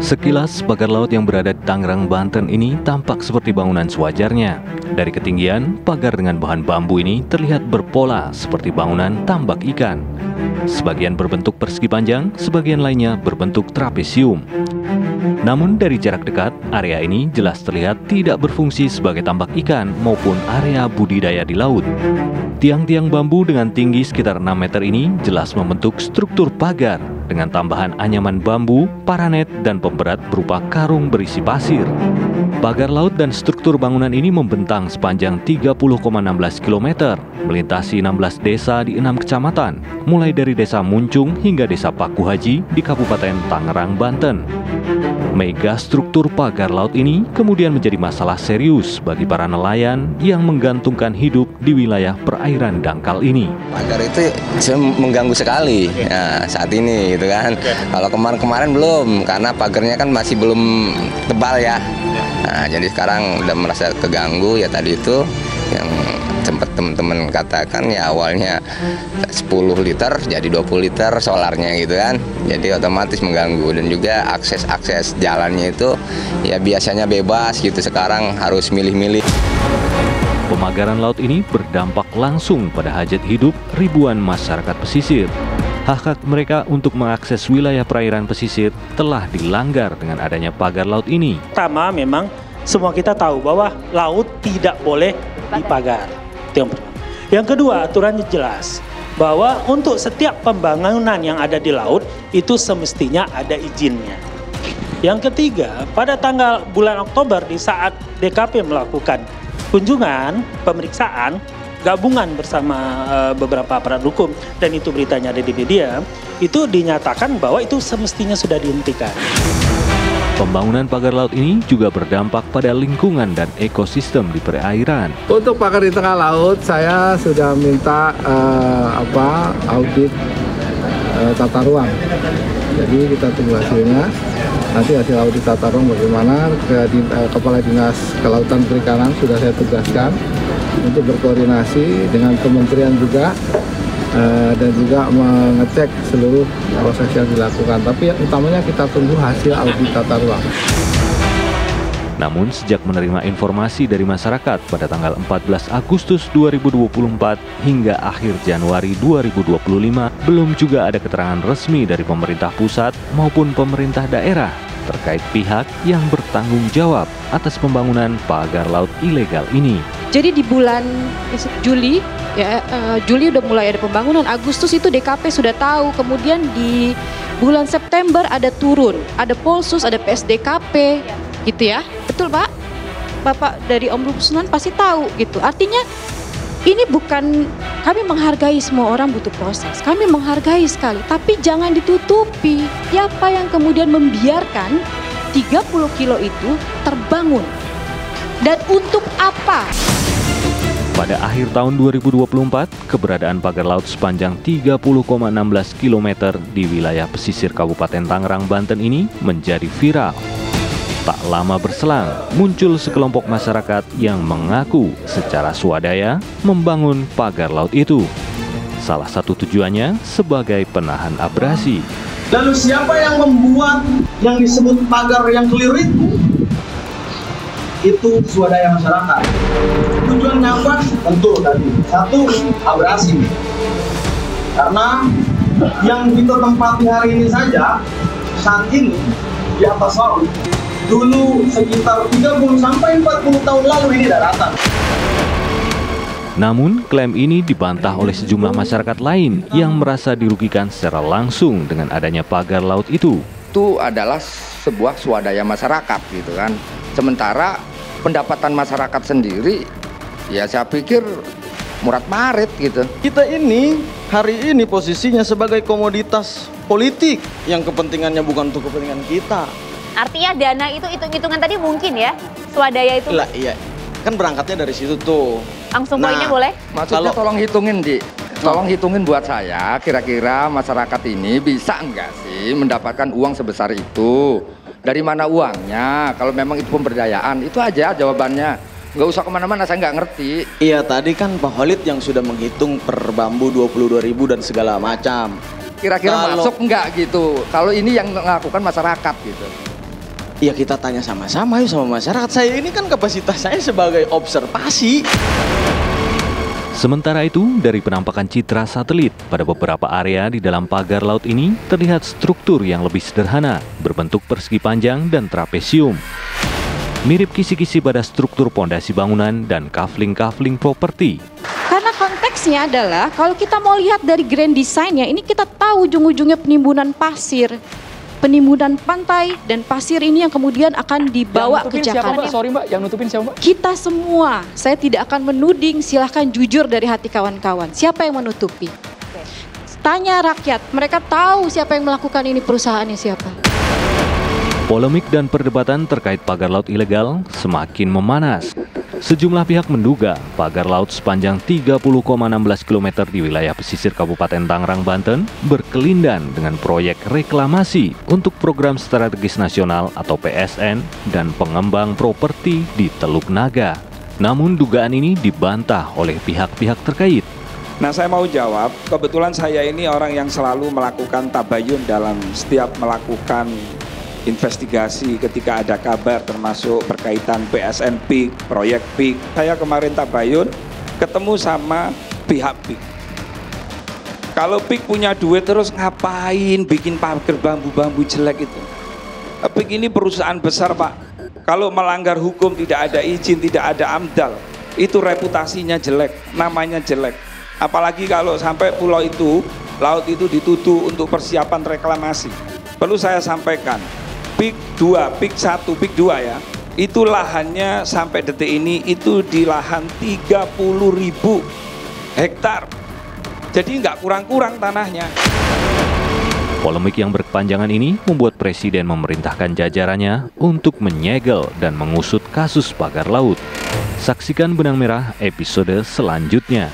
Sekilas, pagar laut yang berada di Tangerang, Banten ini tampak seperti bangunan sewajarnya. Dari ketinggian, pagar dengan bahan bambu ini terlihat berpola seperti bangunan tambak ikan. Sebagian berbentuk persegi panjang, sebagian lainnya berbentuk trapesium. Namun dari jarak dekat, area ini jelas terlihat tidak berfungsi sebagai tambak ikan maupun area budidaya di laut. Tiang-tiang bambu dengan tinggi sekitar 6 meter ini jelas membentuk struktur pagar dengan tambahan anyaman bambu, paranet, dan pemberat berupa karung berisi pasir. Pagar laut dan struktur bangunan ini membentang sepanjang 30,16 km, melintasi 16 desa di 6 kecamatan, mulai dari Desa Muncung hingga Desa Paku Haji di Kabupaten Tangerang, Banten. Mega struktur pagar laut ini kemudian menjadi masalah serius bagi para nelayan yang menggantungkan hidup di wilayah perairan dangkal ini. Pagar itu mengganggu sekali saat ini gitu kan. Kalau kemarin-kemarin belum, karena pagarnya kan masih belum tebal ya. Nah, jadi sekarang udah merasa keganggu ya, tadi itu yang sempat teman-teman katakan ya, awalnya 10 liter jadi 20 liter solarnya gitu kan. Jadi otomatis mengganggu, dan juga akses jalannya itu ya biasanya bebas gitu, sekarang harus milih-milih. Pemagaran laut ini berdampak langsung pada hajat hidup ribuan masyarakat pesisir. Hak-hak mereka untuk mengakses wilayah perairan pesisir telah dilanggar dengan adanya pagar laut ini. Pertama, memang semua kita tahu bahwa laut tidak boleh dipagar. Itu yang pertama. Yang kedua, aturannya jelas bahwa untuk setiap pembangunan yang ada di laut itu semestinya ada izinnya. Yang ketiga, pada tanggal bulan Oktober di saat DKP melakukan kunjungan pemeriksaan gabungan bersama beberapa aparat hukum, dan itu beritanya ada di media, itu dinyatakan bahwa itu semestinya sudah dihentikan. Pembangunan pagar laut ini juga berdampak pada lingkungan dan ekosistem di perairan. Untuk pagar di tengah laut, saya sudah minta audit tata ruang. Jadi kita tunggu hasilnya. Nanti hasil audit tata ruang bagaimana, Kepala Dinas Kelautan Perikanan sudah saya tugaskan untuk berkoordinasi dengan kementerian juga, dan juga mengecek seluruh proses yang dilakukan. Tapi yang utamanya kita tunggu hasil audit tata ruang. Namun sejak menerima informasi dari masyarakat pada tanggal 14 Agustus 2024 hingga akhir Januari 2025, belum juga ada keterangan resmi dari pemerintah pusat maupun pemerintah daerah terkait pihak yang bertanggung jawab atas pembangunan pagar laut ilegal ini. Jadi di bulan Juli, Juli udah mulai ada pembangunan, Agustus itu DKP sudah tahu, kemudian di bulan September ada turun, ada Polsus, ada PSDKP, gitu ya. Betul Pak? Bapak dari Ombudsman pasti tahu gitu. Artinya ini bukan, kami menghargai semua orang butuh proses, kami menghargai sekali, tapi jangan ditutupi. Siapa yang kemudian membiarkan 30 kilo itu terbangun? Dan untuk apa? Pada akhir tahun 2024, keberadaan pagar laut sepanjang 30,16 km di wilayah pesisir Kabupaten Tangerang, Banten ini menjadi viral. Tak lama berselang, muncul sekelompok masyarakat yang mengaku secara swadaya membangun pagar laut itu. Salah satu tujuannya sebagai penahan abrasi. Lalu siapa yang membuat yang disebut pagar yang keliru itu? Itu swadaya masyarakat. Tujuannya apa? Tentu tadi, satu, abrasi. Karena yang kita tempati hari ini saja, saat ini di atas laut, dulu sekitar 30 sampai 40 tahun lalu ini daratan. Namun, klaim ini dibantah oleh sejumlah masyarakat lain yang merasa dirugikan secara langsung dengan adanya pagar laut itu. Itu adalah sebuah swadaya masyarakat gitu kan. Sementara pendapatan masyarakat sendiri, ya saya pikir murad marit gitu. Kita ini hari ini posisinya sebagai komoditas politik yang kepentingannya bukan untuk kepentingan kita. Artinya dana itu hitung-hitungan tadi mungkin ya, swadaya itu? Lah, iya, kan berangkatnya dari situ tuh. Langsung poinnya boleh? Maksudnya tolong hitungin, Di. Tolong hitungin buat saya, kira-kira masyarakat ini bisa enggak sih mendapatkan uang sebesar itu? Dari mana uangnya? Kalau memang itu pemberdayaan, itu aja jawabannya. Nggak usah kemana-mana, saya nggak ngerti. Iya, tadi kan Pak Khalid yang sudah menghitung per bambu 22.000 dan segala macam. Kira-kira masuk nggak gitu? Kalau ini yang melakukan masyarakat gitu. Ya kita tanya sama-sama yuk sama masyarakat. Saya ini kan kapasitas saya sebagai observasi. Sementara itu, dari penampakan citra satelit pada beberapa area di dalam pagar laut ini terlihat struktur yang lebih sederhana, berbentuk persegi panjang dan trapesium. Mirip kisi-kisi pada struktur pondasi bangunan dan kafling-kafling properti. Karena konteksnya adalah kalau kita mau lihat dari grand design-nya, ini kita tahu ujung-ujungnya penimbunan pasir. Penimbunan pantai dan pasir ini yang kemudian akan dibawa ke Jakarta. Sorry Mbak, yang nutupin siapa Mbak? Kita semua, saya tidak akan menuding, silahkan jujur dari hati kawan-kawan. Siapa yang menutupi? Tanya rakyat, mereka tahu siapa yang melakukan ini, perusahaannya siapa. Polemik dan perdebatan terkait pagar laut ilegal semakin memanas. Sejumlah pihak menduga pagar laut sepanjang 30,16 km di wilayah pesisir Kabupaten Tangerang, Banten berkelindan dengan proyek reklamasi untuk Program Strategis Nasional atau PSN dan pengembang properti di Teluk Naga. Namun dugaan ini dibantah oleh pihak-pihak terkait. Nah, saya mau jawab, kebetulan saya ini orang yang selalu melakukan tabayun dalam setiap melakukan investigasi ketika ada kabar termasuk berkaitan PSN PIK, proyek PIK. Saya kemarin tabayun ketemu sama pihak PIK. Kalau PIK punya duit terus ngapain bikin pagar bambu-bambu jelek itu? PIK ini perusahaan besar Pak. Kalau melanggar hukum, tidak ada izin, tidak ada AMDAL, itu reputasinya jelek, namanya jelek. Apalagi kalau sampai pulau itu, laut itu dituduh untuk persiapan reklamasi. Perlu saya sampaikan, PIK 2, PIK 1, PIK 2 ya, itu lahannya sampai detik ini itu di lahan 30.000 hektar. Jadi nggak kurang-kurang tanahnya. Polemik yang berkepanjangan ini membuat Presiden memerintahkan jajarannya untuk menyegel dan mengusut kasus pagar laut. Saksikan Benang Merah episode selanjutnya.